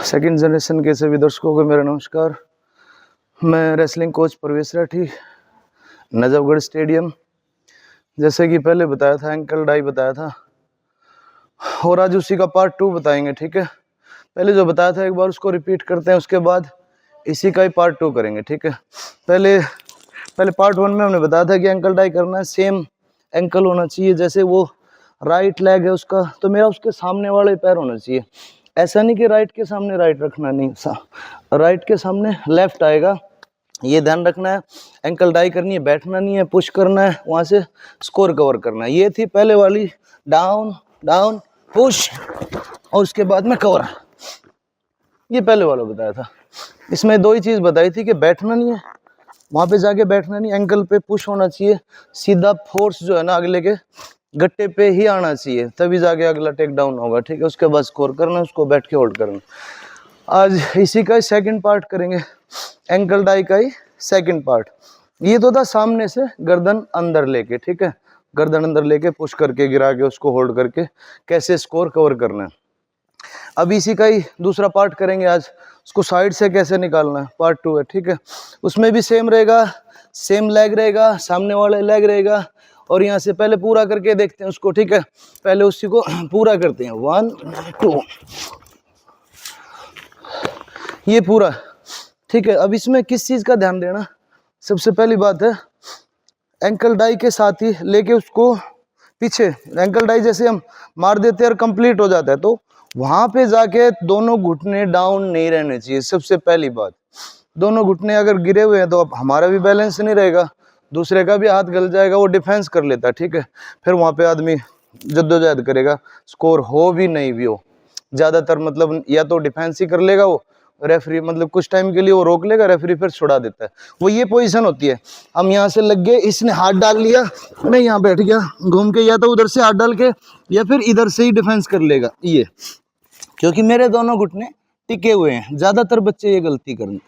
Second generation के सभी दर्शकों को मेरा नमस्कार। मैं रेसलिंग कोच प्रवेश राठी, नजफगढ़ स्टेडियम। जैसे कि पहले बताया था, एंकल डाई बताया था और आज उसी का पार्ट 2 बताएंगे। ठीक है, पहले जो बताया था एक बार उसको रिपीट करते हैं, उसके बाद इसी का ही पार्ट 2 करेंगे। ठीक है, पहले पार्ट 1 में हमने बताया था कि एंकल डाई करना है, सेम एंकल होना चाहिए। जैसे वो राइट लेग है उसका, तो मेरा उसके सामने वाले पैर होना चाहिए। ऐसा नहीं कि राइट के सामने राइट रखना, नहीं, राइट के सामने लेफ्ट आएगा, ये ध्यान रखना है। एंकल डाई करनी है, बैठना नहीं है, पुश करना है, वहां से स्कोर कवर करना है। ये थी पहले वाली, डाउन डाउन पुश और उसके बाद में कवर। ये पहले वाला बताया था। इसमें दो ही चीज बताई थी कि बैठना नहीं है, वहां पे जाके बैठना नहीं, एंकल पे पुश होना चाहिए, सीधा फोर्स जो है ना अगले के गट्टे पे ही आना चाहिए, तभी जाके अगला टेक डाउन होगा। ठीक है, उसके बाद स्कोर करना, उसको बैठ के होल्ड करना। आज इसी का ही सेकंड पार्ट करेंगे, एंकल डाई का ही सेकंड पार्ट। ये तो था सामने से गर्दन अंदर लेके, ठीक है, गर्दन अंदर लेके पुश करके गिरा के उसको होल्ड करके कैसे स्कोर कवर करना है। अब इसी का ही दूसरा पार्ट करेंगे आज, उसको साइड से कैसे निकालना है, पार्ट 2 है। ठीक है, उसमें भी सेम रहेगा, सेम लेग रहेगा, सामने वाला लेग रहेगा। और यहाँ से पहले पूरा करके देखते हैं उसको। ठीक है, पहले उसी को पूरा करते हैं, 1 2, ये पूरा। ठीक है, अब इसमें किस चीज का ध्यान देना, सबसे पहली बात है एंकल डाई के साथ ही लेके उसको पीछे, एंकल डाई जैसे हम मार देते हैं और कंप्लीट हो जाता है, तो वहां पे जाके दोनों घुटने डाउन नहीं रहने चाहिए। सबसे पहली बात, दोनों घुटने अगर गिरे हुए हैं तो अब हमारा भी बैलेंस नहीं रहेगा, दूसरे का भी हाथ गल जाएगा, वो डिफेंस कर लेता है। ठीक है, फिर वहां पे आदमी जद्दोजहद करेगा, स्कोर हो भी नहीं भी हो, ज्यादातर मतलब या तो डिफेंस ही कर लेगा वो, रेफरी मतलब कुछ टाइम के लिए वो रोक लेगा, रेफरी फिर छुड़ा देता है। वो ये पोजीशन होती है, हम यहाँ से लग गए, इसने हाथ डाल लिया, मैं यहाँ बैठ गया, घूम के या तो उधर से हाथ डाल के या फिर इधर से ही डिफेंस कर लेगा। ये क्योंकि मेरे दोनों घुटने टिके हुए हैं, ज्यादातर बच्चे ये गलती करते।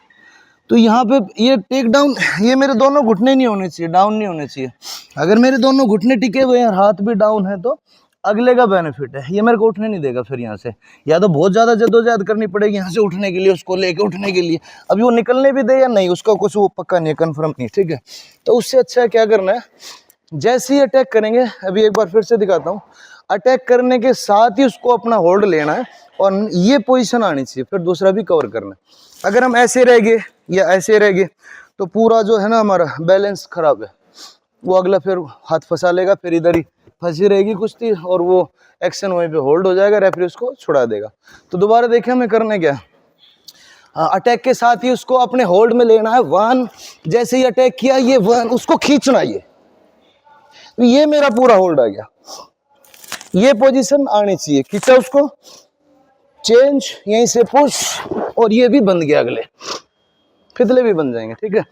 तो यहाँ पे ये टेक डाउन, ये मेरे दोनों घुटने नहीं होने चाहिए, डाउन नहीं होने चाहिए। अगर मेरे दोनों घुटने टिके हुए हैं, हाथ भी डाउन है, तो अगले का बेनिफिट है, ये मेरे को उठने नहीं देगा। फिर यहाँ से या तो बहुत ज्यादा जद्दोजहद करनी पड़ेगी यहाँ से उठने के लिए, उसको लेके उठने के लिए। अभी वो निकलने भी दे या नहीं, उसका कुछ वो पक्का नहीं है, कन्फर्म नहीं। ठीक है, तो उससे अच्छा क्या करना है, जैसे ही अटैक करेंगे, अभी एक बार फिर से दिखाता हूँ, अटैक करने के साथ ही उसको अपना होल्ड लेना है और ये पोजीशन आनी चाहिए, फिर दूसरा भी कवर करना है। अगर हम ऐसे रह गए या ऐसे रह गए तो पूरा जो है ना हमारा बैलेंस खराब है, वो अगला फिर हाथ फंसा लेगा, फिर इधर ही फंसी रहेगी कुश्ती और वो एक्शन वहीं पे होल्ड हो जाएगा, रेफरी उसको छुड़ा देगा। तो दोबारा देखें हमें करना क्या, अटैक के साथ ही उसको अपने होल्ड में लेना है। 1, जैसे ही अटैक किया, ये 1, उसको खींचना, ये मेरा पूरा होल्ड आ गया, ये पोजीशन आनी चाहिए, खींचा उसको, चेंज, यहीं से पुश, और ये भी बंद गया, अगले फितले भी बन जाएंगे। ठीक है,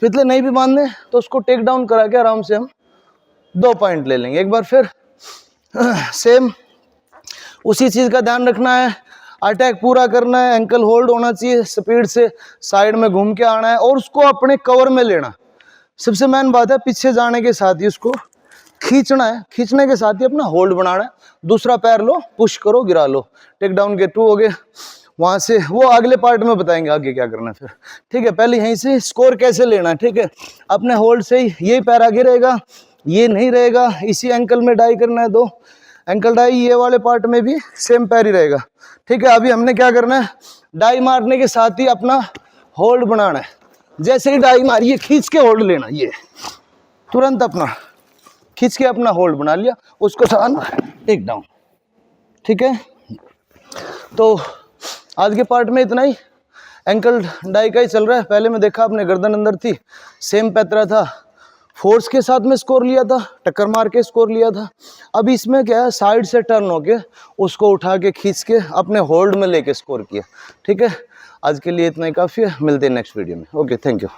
फितले नहीं भी बांधने तो उसको टेक डाउन करा के आराम से हम 2 पॉइंट ले लेंगे। एक बार फिर सेम उसी चीज का ध्यान रखना है, अटैक पूरा करना है, एंकल होल्ड होना चाहिए, स्पीड से साइड में घूम के आना है और उसको अपने कवर में लेना। सबसे मेन बात है, पीछे जाने के साथ ही उसको खींचना है, खींचने के साथ ही अपना होल्ड बनाना है, दूसरा पैर लो, पुश करो, गिरा लो। टेक डाउन के 2 हो गए, वहां से वो अगले पार्ट में बताएंगे आगे क्या करना है फिर। ठीक है, पहले यहीं से स्कोर कैसे लेना है। ठीक है, अपने होल्ड से ही यही पैर आगे रहेगा, ये नहीं रहेगा, इसी एंकल में डाई करना है, 2 एंकल डाई, ये वाले पार्ट में भी सेम पैर ही रहेगा। ठीक है, अभी हमने क्या करना है, डाई मारने के साथ ही अपना होल्ड बनाना है। जैसे ही डाई मारिए, खींच के होल्ड लेना, ये तुरंत अपना खींच के अपना होल्ड बना लिया, उसको चलाना, टेक डाउन। ठीक है, तो आज के पार्ट में इतना ही, एंकल डाई का ही चल रहा है। पहले में देखा आपने गर्दन अंदर थी, सेम पैतरा था, फोर्स के साथ में स्कोर लिया था, टक्कर मार के स्कोर लिया था। अब इसमें क्या है, साइड से टर्न होके उसको उठा के खींच के अपने होल्ड में लेके स्कोर किया। ठीक है, आज के लिए इतना ही काफ़ी है, मिलते हैं नेक्स्ट वीडियो में। Okay, thank you.